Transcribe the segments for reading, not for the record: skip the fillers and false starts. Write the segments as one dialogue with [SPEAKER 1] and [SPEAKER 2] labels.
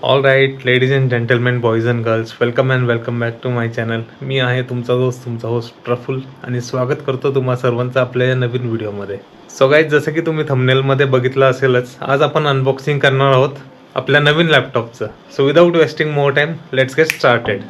[SPEAKER 1] All right ladies and gentleman, boys and girls, welcome and welcome back to my channel. मी आहे तुमचा दोस्त, तुमचा होस्ट प्रफुल्ल, आणि स्वागत करतो तुम्हा सर्वांचं आपल्या या नवीन व्हिडिओमध्ये. सो गाईज, जसं की तुम्ही थंबनेलमध्ये बघितलं असेलच, आज आपण अनबॉक्सिंग करणार आहोत आपल्या नवीन लॅपटॉपचं. So without wasting more time, let's get started.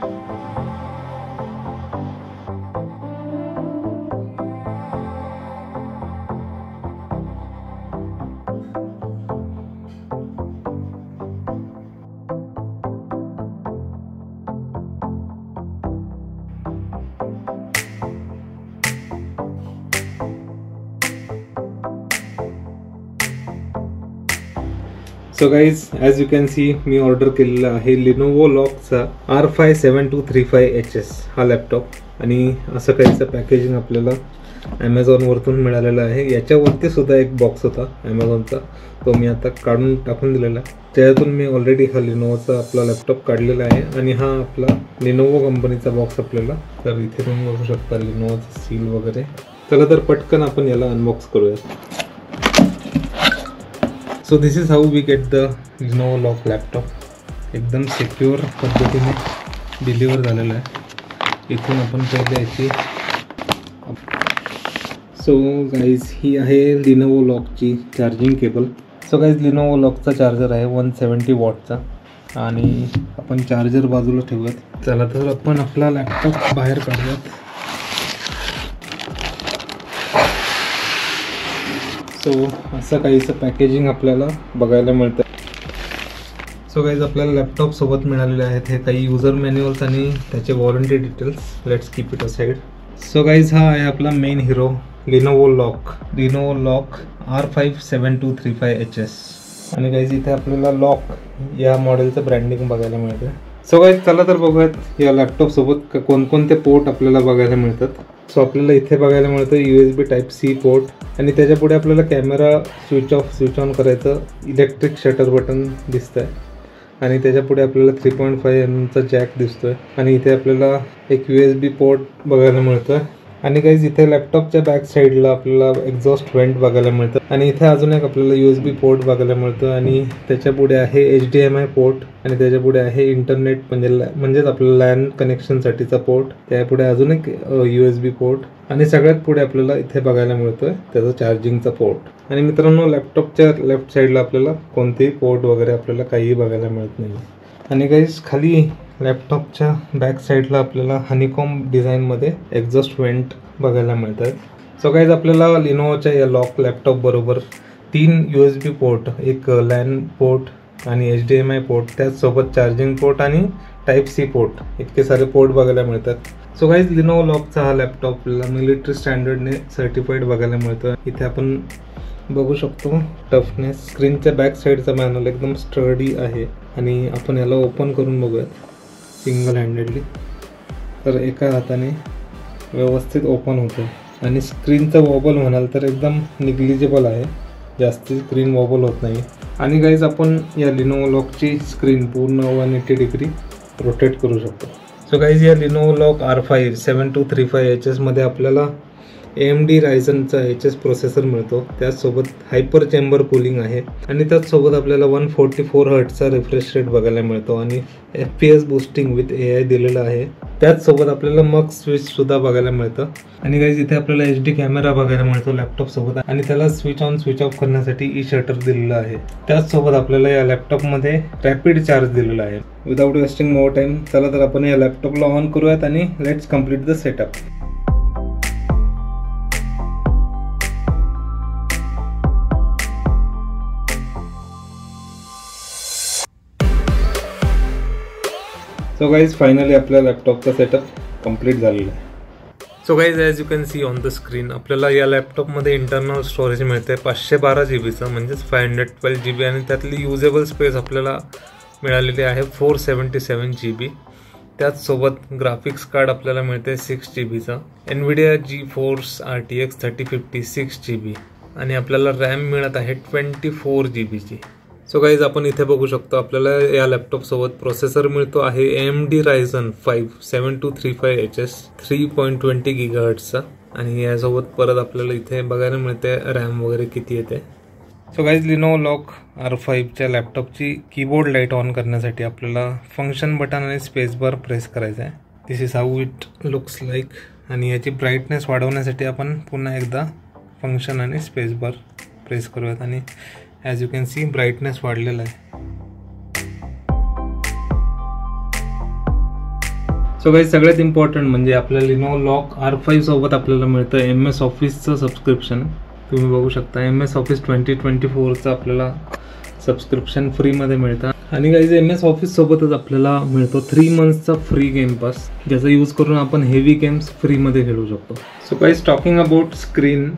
[SPEAKER 1] So guys, as you can see, मी ऑर्डर केलेला आहे लिनोवो लॉकचा R57235HS हा लॅपटॉप. आणि असं काहीचं पॅकेजिंग आपल्याला ॲमेझॉनवरतून मिळालेलं आहे. याच्यावरती सुद्धा एक बॉक्स होता ॲमेझॉनचा, तो मी आता काढून टाकून दिलेला आहे. त्यातून मी ऑलरेडी हा लिनोवोचा आपला लॅपटॉप काढलेला आहे. आणि हा आपला लिनोवो कंपनीचा बॉक्स आपल्याला, तर इथे तुम्ही बघू शकता लिनोवोचा सील वगैरे. चला तर पटकन आपण याला अनबॉक्स करूया. So this is how we get the Lenovo lock laptop. एकदम सिक्युअर पद्धतीने डिलिव्हर झालेलं आहे. इथून आपण पहिले याची, सो गाईज ही आहे लिनोवो लॉकची charging cable. So guys, Lenovo लॉकचा चार्जर आहे 170 वॉटचा. आणि आपण चार्जर बाजूला ठेवूयात. चला तर आपण आपला लॅपटॉप बाहेर काढूयात. सो असं काहीचं पॅकेजिंग आपल्याला बघायला मिळतं. सो गाईज, आपल्याला लॅपटॉप सोबत मिळालेले आहेत हे काही युजर मॅन्युअल्स आणि त्याचे warranty details. Let's keep it aside. So guys, हा आहे आपला main hero Lenovo lock R57235HS. आणि गाईज, इथे आपल्याला लॉक या मॉडेलचं ब्रँडिंग बघायला मिळतं. सो गाईज, चला तर बघूयात या लॅपटॉप सोबत कोणकोणते पोर्ट आपल्याला बघायला मिळतात. सो आपल्याला इथे बघायला मिळतं USB Type-C पोर्ट. आणि त्याच्या पुढे आपल्याला camera switch off switch on करायचं इलेक्ट्रिक शटर बटन दिसतंय. आणि त्याच्या पुढे आपल्याला 3.5 mm जॅक दिसतोय. आणि इथे आपल्याला एक USB पोर्ट बघायला मिळतं. आणि गाईज, इथे लॅपटॉपच्या बॅक साईडला आपल्याला एक्झॉस्ट व्हेंट बघायला मिळतं. आणि इथे अजून एक आपल्याला USB पोर्ट बघायला मिळतं. आणि त्याच्या पुढे आहे HDMI पोर्ट. आणि त्याच्या पुढे आहे इंटरनेट म्हणजेच आपल्याला लॅन कनेक्शनसाठीचा पोर्ट. त्यापुढे अजून एक USB पोर्ट. आणि सगळ्यात पुढे आपल्याला इथे बघायला मिळतोय त्याचा चार्जिंगचा पोर्ट. आणि मित्रांनो, लॅपटॉपच्या लेफ्ट साईडला आपल्याला कोणतेही पोर्ट वगैरे आपल्याला काहीही बघायला मिळत नाही. आणि गाईज, खाली लॅपटॉपच्या बॅक साईडला आपल्याला हनीकॉम डिझाईनमध्ये एक्झॉस्ट व्हेंट बघायला मिळतात. सो गाईज, आपल्याला लिनोवोच्या या लॉक लॅपटॉप बरोबर 3 USB पोर्ट, एक लॅन पोर्ट आणि HDMI पोर्ट, त्याचसोबत चार्जिंग पोर्ट आणि Type-C पोर्ट, इतके सारे पोर्ट बघायला मिळतात. सो गाईज, लिनोवो लॉकचा हा लॅपटॉप आपल्याला मिलिटरी स्टँडर्डने सर्टिफाईड बघायला मिळतं. इथे आपण बघू शकतो टफनेस. स्क्रीनच्या बॅक साईडचा मॅन्युअल एकदम स्टर्डी आहे. आणि आपण याला ओपन करून बघूयात सिंगल हँडेडली. तर एका हाताने व्यवस्थित ओपन होतं. आणि स्क्रीनचं वॉबल म्हणाल तर एकदम निग्लिजिबल आहे, जास्ती स्क्रीन वॉबल होत नाही. आणि गाईज, आपण या लिनोवो लॉकची स्क्रीन पूर्ण 180 डिग्री रोटेट करू शकतो. सो गाईज, या लिनोवो लॉक R57235HS मध्ये आपल्याला AMD रायझनचा HS प्रोसेसर मिळतो. त्याचसोबत हायपर चेंबर कूलिंग आहे. आणि त्याचसोबत आपल्याला 144 हर्ट्जचा रिफ्रेश रेट बघायला मिळतो. आणि FPS बूस्टिंग विथ AI दिलेलं आहे. त्याचसोबत आपल्याला मग स्विचसुद्धा बघायला मिळतं. आणि गाईज, इथे आपल्याला HD कॅमेरा बघायला मिळतो लॅपटॉपसोबत. आणि त्याला स्विच ऑन स्विच ऑफ करण्यासाठी शटर दिलेलं आहे. त्याचसोबत आपल्याला या लॅपटॉपमध्ये रॅपिड चार्ज दिलेला आहे. विदाऊट वेस्टिंग मोर टाईम, चला तर आपण या लॅपटॉपला ऑन करूयात आणि let's complete the setup. So guys, finally आपल्या लॅपटॉपचा सेटअप कंप्लीट झालेला आहे. So guys, as you can C on the screen, आपल्याला या लॅपटॉपमध्ये इंटरनल स्टोरेज मिळते 512 GBचं, म्हणजेच 512 GB. आणि त्यातली युजेबल स्पेस आपल्याला मिळालेली आहे 477 GB. त्याचसोबत ग्राफिक्स कार्ड आपल्याला मिळते 6 GBचं, NVIDIA GeForce RTX 3050 6 GB. आणि आपल्याला रॅम मिळत आहे 24 GBची. सो गाईज, आपण इथे बघू शकतो आपल्याला या लॅपटॉपसोबत प्रोसेसर मिळतो आहे AMD Ryzen 5 7235HS 3.20 GHzचा. आणि यासोबत परत आपल्याला इथे बघायला मिळते रॅम वगैरे किती येते. सो गाईज लिनोवो लॉक R5च्या लॅपटॉपची कीबोर्ड लाईट ऑन करण्यासाठी आपल्याला फंक्शन बटन आणि स्पेस बार प्रेस करायचा आहे. This is how it looks like. आणि याची ब्राईटनेस वाढवण्यासाठी आपण पुन्हा एकदा फंक्शन आणि स्पेस बार प्रेस करूयात आणि as you can C brightness वाढलेला आहे. सो गाईज सगळ्यात इम्पॉर्टंट म्हणजे आपल्या लिनोवो लॉक R5 सोबत आपल्याला मिळतं MS ऑफिसचं सबस्क्रिप्शन. तुम्ही बघू शकता MS ऑफिस 2024चं आपल्याला सबस्क्रिप्शन फ्रीमध्ये मिळतं. आणि गाईज MS ऑफिस सोबतच आपल्याला मिळतो 3 मंथ्सचा फ्री गेम पास, ज्याचा यूज करून आपण हेवी गेम्स फ्रीमध्ये खेळू शकतो. So guys talking about screen,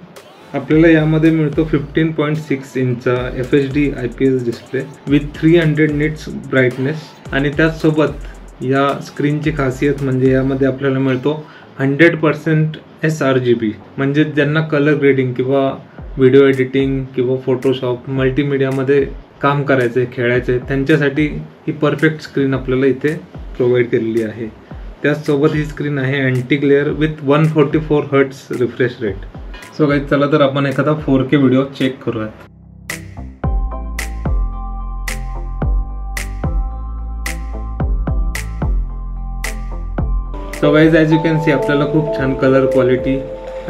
[SPEAKER 1] आपल्याला यामध्ये मिळतो 15.6 इंचचा FHD IPS display with 300 nits brightness. आणि त्याचसोबत या स्क्रीनची खासियत म्हणजे यामध्ये आपल्याला मिळतो 100% sRGB. म्हणजे ज्यांना कलर ग्रेडिंग किंवा व्हिडिओ एडिटिंग किंवा फोटोशॉप मल्टीमीडियामध्ये काम करायचं आहे, खेळायचं आहे, त्यांच्यासाठी ही परफेक्ट स्क्रीन आपल्याला इथे प्रोव्हाइड केलेली आहे. त्याचसोबत ही स्क्रीन आहे anti glare with 144 Hz refresh rate. So guys चला तर आपण एखादा 4K व्हिडिओ चेक करूयात. So guys as you can C आपल्याला खूप छान कलर क्वालिटी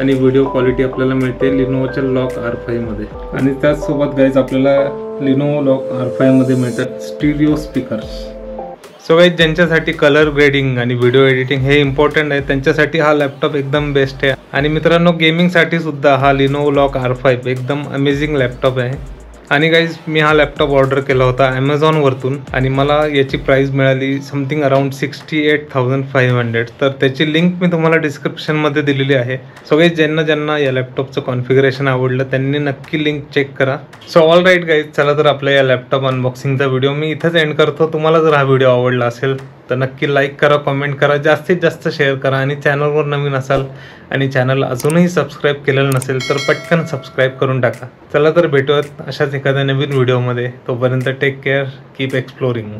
[SPEAKER 1] आणि व्हिडिओ क्वालिटी आपल्याला मिळते लिनोवोच्या लॉक R5 मध्ये. आणि त्याचसोबत गाईज आपल्याला लिनोवो लॉक R5 मध्ये मिळतात स्टिरिओ स्पीकर्स. सो गाईज ज्यांच्यासाठी कलर ग्रेडिंग आणि व्हिडिओ एडिटिंग हे इम्पॉर्टंट आहे त्यांच्यासाठी हा लॅपटॉप एकदम बेस्ट आहे. आणि मित्रांनो गेमिंगसाठी सुद्धा हा लिनोवो लॉक R5 एकदम अमेझिंग लॅपटॉप आहे. आणि गाईज मी हा लॅपटॉप ऑर्डर केला होता ॲमेझॉनवरतून आणि मला याची प्राईस मिळाली समथिंग अराउंड 68,500. तर त्याची लिंक मी तुम्हाला डिस्क्रिप्शनमध्ये दिलेली आहे. सो गाईज ज्यांना या लॅपटॉपचं कॉन्फिगरेशन आवडलं त्यांनी नक्की लिंक चेक करा. सो ऑल राईट गाईज, चला तर आपल्या या लॅपटॉप अनबॉक्सिंगचा व्हिडिओ मी इथंच एंड करतो. तुम्हाला जर हा व्हिडिओ आवडला असेल तर नक्की लाईक करा, कमेंट करा, जास्तीत जास्त शेअर करा. आणि चॅनलवर नवीन असाल आणि चॅनल अजूनही सबस्क्राईब केलेलं नसेल तर पटकन सबस्क्राईब करून टाका. चला तर भेटूयात अशाच एखाद्या नवीन व्हिडिओमध्ये. तोपर्यंत टेक केअर, कीप एक्सप्लोरिंग.